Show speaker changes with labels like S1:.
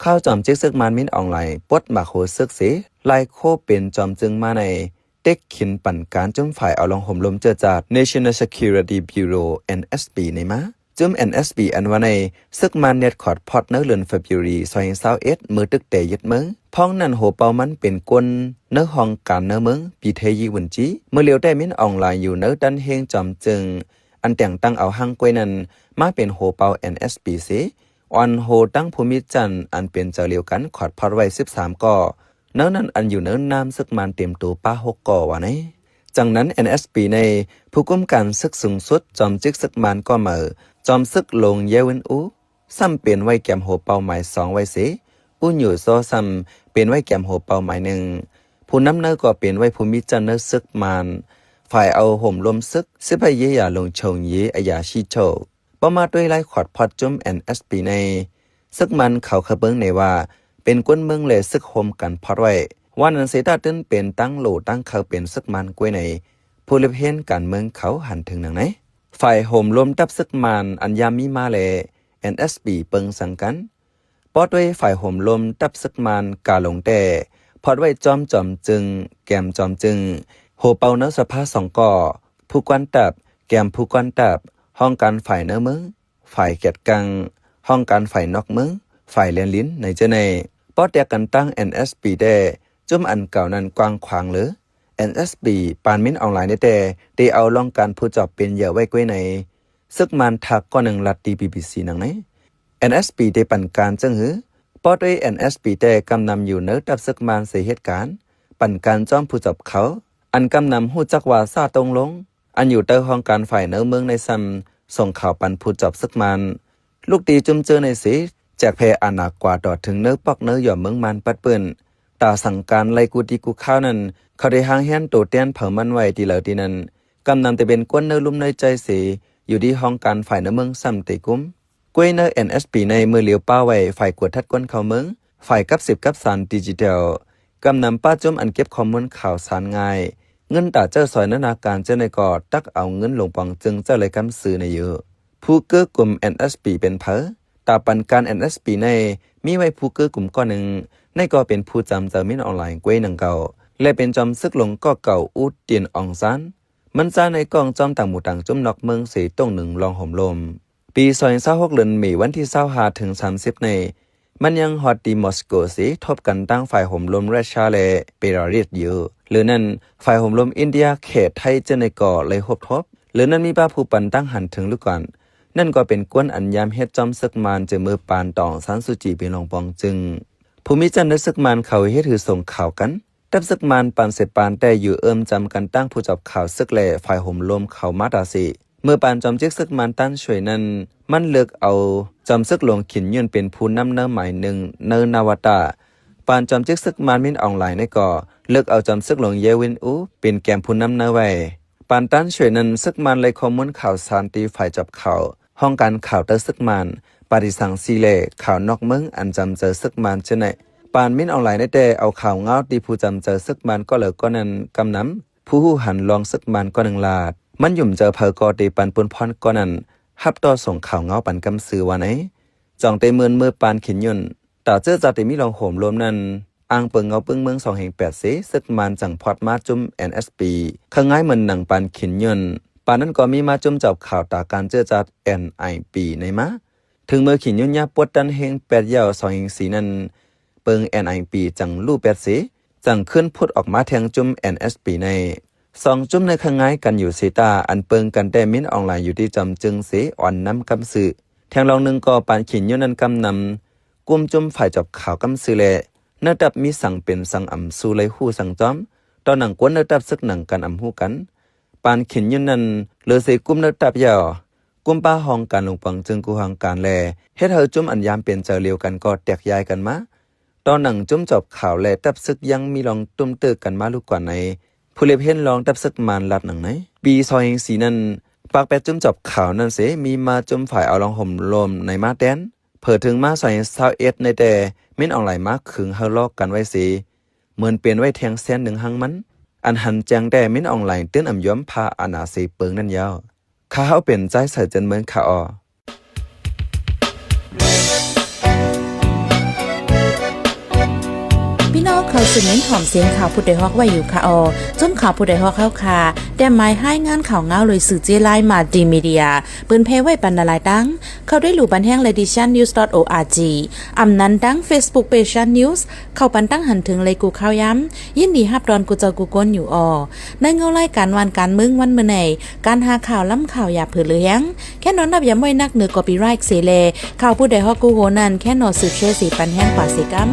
S1: ข้าวจอมจิกซึกมันมินออนไลน์ปดมาโคซึกสีไล่โคเป็นจอมจึงมาในเต็กขินปั่นการจุ่มฝ่ายเอาลองห่มลมเจอจาก National Security Bureau NSB ในมาจุ่ม NSB อันว่าในซึกมันเน็ตคอร์ดพอดเนื้อเลือน February 2021มือตึกเตยึดมึงพ้องนั่นโหเปามันเป็นกลเนื้อห้องการเนื้อมึงปีเทยีวันจีเมื่อเลียวได้มินออนไลน์อยู่เนื้อดันเฮงจอมจึงอันแต่งตั้งเอาหังกวยนั้นมาเป็นโหเปา NSB เสออนโหตั้งภูมิจันทร์อันเป็นเจ้าเลียวกันขอดพอดไว้13ก่อเนื้อนั้นอันอยู่เนื้อน้ำซึกมันเต็มตัวป้า6ก่อวะไนจังนั้น NSB ในผู้กุมการซึกสูงสุดจอมจิกซึกมันก็มาจอมซึกลงเยวินอูซ้ำเป็นไว้แกมโหเป้าหมาย2ไว้เสอูอยู่โซซ้ำเป็นไว้แกมโหเป้าหมาย1ผู้นำเนื้อก็เป็นไว้ภูมิจันทร์เนื้อซึกมันฝ่ายเอาห่มลมซึกสิพายเยอย่าลงชงเยอยาชีโชประมาด้วยไล่ขอดพอดจุ่ม NSB ในซึกมันเขาขะเบิ้งในว่าเป็นก้นเมืองเลยซึกโฮมกันพอดไว้ว่านั้นเสตาตึ้นเป็นตั้งโหลตั้งเขาเป็นซึกมันกล้วยในผู้เล็บเห็นการเมืองเขาหันถึงหนังไหนฝ่ายโฮมลมตับซึกมันอันยามีมาเล NSB เปิงสังกันปอดด้วยฝ่ายโฮมลมตับซึกมันกาลงแต่พอดไว้จอมจึงแกมจอมจึงโหเปาเนื้อสภา2ก่อผู้กวนตับแกมผู้กวนตับห้องการฝ่ายเนื้อมึงฝ่ายเกียรติกังห้องการฝ่ายนอกมึงฝ่ายเลียนลิ้นในเจเนปอดแยกกันตั้ง NSB ได้จุ่มอันเก่านั้นกว้างขวางหรือ NSB ปานมินออนไลน์ได้ได้เอาลองการผู้จอบเป็นเหยื่อไว้กล้วยในซึกมันทักก็หนึ่งลัดดี BBC หนังไหน NSB ได้ปั่นการจังหือปอดด้วย NSB ได้กำนำอยู่เนื้อตับซึกมันเสียเหตุการณ์ปั่นการจ้อมผู้จอบเขาอันกำนำหู้จักว่าซาตรงลงอันอยู่เตอห้องการฝ่ายเนื้อเมืองในซ้ำส่งข่าวปันผู้จอบซึกมันลูกตีจุ่มเจอในสีแจกเพอาหนักกว่าดอดถึงเนื้อปอกเนื้อหย่อมเมืองมันปัดเปื้อนตาสั่งการไล่กูดีกูข้าวนั้นเขาได้หางแฮนโตเตียนเผามันไว้ทีเหล่าที่นั้นกำนำแต่เป็นก้นเนื้อลุ่มในใจสีอยู่ที่ห้องการฝ่ายเนื้อเมืองซ้ำติกุ้มกวยเนื้อ NSB ในมือเหลียวป้าไว้ฝ่ายกวดทัดก้นเขาเมืองฝ่ายกับ10กับสารดิจิทัลกำนำป้าจุ่มอันเก็บข้อมูลข่าวสารง่ายเงินตาเจ้าซอยนานาการเจ้าในกอตักเอาเงินลงปองจึงเจ้าเลยกำซื้อในเยอะผู้เกื้อกลุ่ม NSB เป็นเพอตาปันการ NSB ในมีไว้ผู้เกื้อกลุ่มก้อนหนึ่งในก็เป็นผู้จำเจอมินออนไลน์กวยหนังเก่าและเป็นจอมซึกลงก็เก่าอูดเตียนอองซันมันจ้าในกองจอมต่างหมู่ต่างจุ่มนอกเมืองสีต้งหนึ่งลองห่มลมปี2026เดือนมีวันที่25ถึง30ในมันยังฮอตดีมอสโกสีทบกันตั้งฝ่ายห่มลมราชาและเปราริสอยู่หรือนั่นฝ่ายห่มลมอินเดียเขตไทยเจในก่อเลยฮบทบหรือนั่นมีป้าผู้ปันตั้งหันถึงลูกก่อนนั่นก็เป็นกวนอันยามเฮ็ดจอมซึกมานจะมือปานตองสันสุจีเป็นรองปองจึงภูมิจันทร์ได้ซึกมานเขาเฮ็ดถือส่งข่าวกันตับซึกมานปานเสร็จปานแต่อยู่จำกันตั้งผู้จับข่าวซึกแหล่ฝ่ายห่มลมเขามาตาสิเมื่อปานจอมจิกซึกมานตั้นช่วยนั้นมันเลือกเอาจอมซึกหลวงขินยืนเป็นผู้นำเนื้อหมายหนึ่งเนื้อนาวตาปานจอมจิกซึกมานมินออนไลน์ในก่อเลือกเอาจอมซึกหลวงเยวินอูเป็นแกมผู้นำเนื้อไว้ปานตั้นช่วยนั้นซึกมานเลยข้อมูลข่าวสารตีฝ่ายจับข่าวห้องการข่าวเตอซึกมานปฏิสังซีเล่ข่าวนอกเมืองอันจำเจอซึกมานเช่นไหนปานมินออนไลน์ได้แต่เอาข่าวเงาตีผู้จำเจอซึกมานก็เลยก็นั้นกำน้ำผู้หูหันลองซึกมานก็หนึ่งลาดมันหยุ่มเจอเพอกอตีปันปุนพรก็นั้นฮับต่อส่งข่าวเงาปันกำซื้อวันไหนจองเตมือนมือปานขินยุนต่อเจอจัดติมีลองโหมรวมนั้นอ่างเปิงเงาปึ้งเมือง2/8เสซึกมานจังพอดมาจุ่ม NSB ข้างง่ายเหมือนหนังปานขินยุนปานนั้นก็มีมาจุ่มจับข่าวตาการเจอจัด NIP ในมาถึงเมื่อขินยุนยาปวดดันเฮง8ยาว2/4นั้นเปิง NIP จังลู่8เสจังขึ้นพุดออกมาแทงจุ่ม NSB ใน2จุ่มในข้างง่ายกันอยู่เสตาอันเปิงกันแต่มินออนไลน์อยู่ที่จำจึงเสอ่อนน้ำกำซื้อแทงลองหนึ่งก็ปานขินยุนนั้นกำนำกุมจุ่มฝ่ายจับข่าวกำซื้อแลเนื้อดับมีสั่งเป็นสั่งอ่ำสู้เลยหู้สั่งจอมตอนหนังกวนเนื้อดับซึกหนังกันอ่ำหู้กันปานขินยุนนั้นเหลือเสกุมเนื้อดับยาวกุมป้าห้องการลงปังจึงกูห้องการแลเฮ็ดเฮอจุ่มอันยามเปลี่ยนเจอเลียวกันก็แตกย้ายกันมาตอนหนังจุ่มจบข่าวแลดับซึกยังมีลองตุ้มเตอกันมาลูกกว่าในผู้เล็บเห็นลองดับซึกมานลัดหนังไหนปี2024นั้นปากแปดจุ่มจบข่าวนั้นเสมีมาจุ่มฝ่ายเอาลองห่มลมในมาแดนเผิดถึงมา2021ในแต่มินออนไลน์มาขึงเฮาลอกกันไว้สิเหมือนเปลี่ยนไว้แทงแสนหนึ่งหังมันอันหันแจงแต่มินออนไลน์เตือนอ่ำย้อมพาอาณาสีเปิงนั่นยาวข้าเฮาเป็นใจใส่จนเหมือนข้าออ
S2: สืบเน้นหอมเสียงข่าวผู้ใดฮอกไว้อยู่ค่ะจนข่าวผู้ใดฮอกเข้าค่ะแต่หมายให้งานข่าวเงาเลยสื่อเจไลมาดีมีเดียปืนเพไว้ปันนาลายดังเข้าด้วยหลู่บันแห้ง lediciannews.org อำนั้นดัง Facebook page news เข้าปันตั้งหันถึงเลยกูข่าวย้ำยินดีฮับดอนกูเจอกูก้นอยู่ในเงาไล่การวันการมึงวันเมื่อไหนการหาข่าวล้ำข่าวอย่าเผื่อเลี้ยงแค่นอนนับย้ำไว้นักเหนือกอปีไรค์เสเลข่าวผู้ใดฮอกกูโหนันแค่นอสืบเชื่อสีปันแห้งป่าสีกัม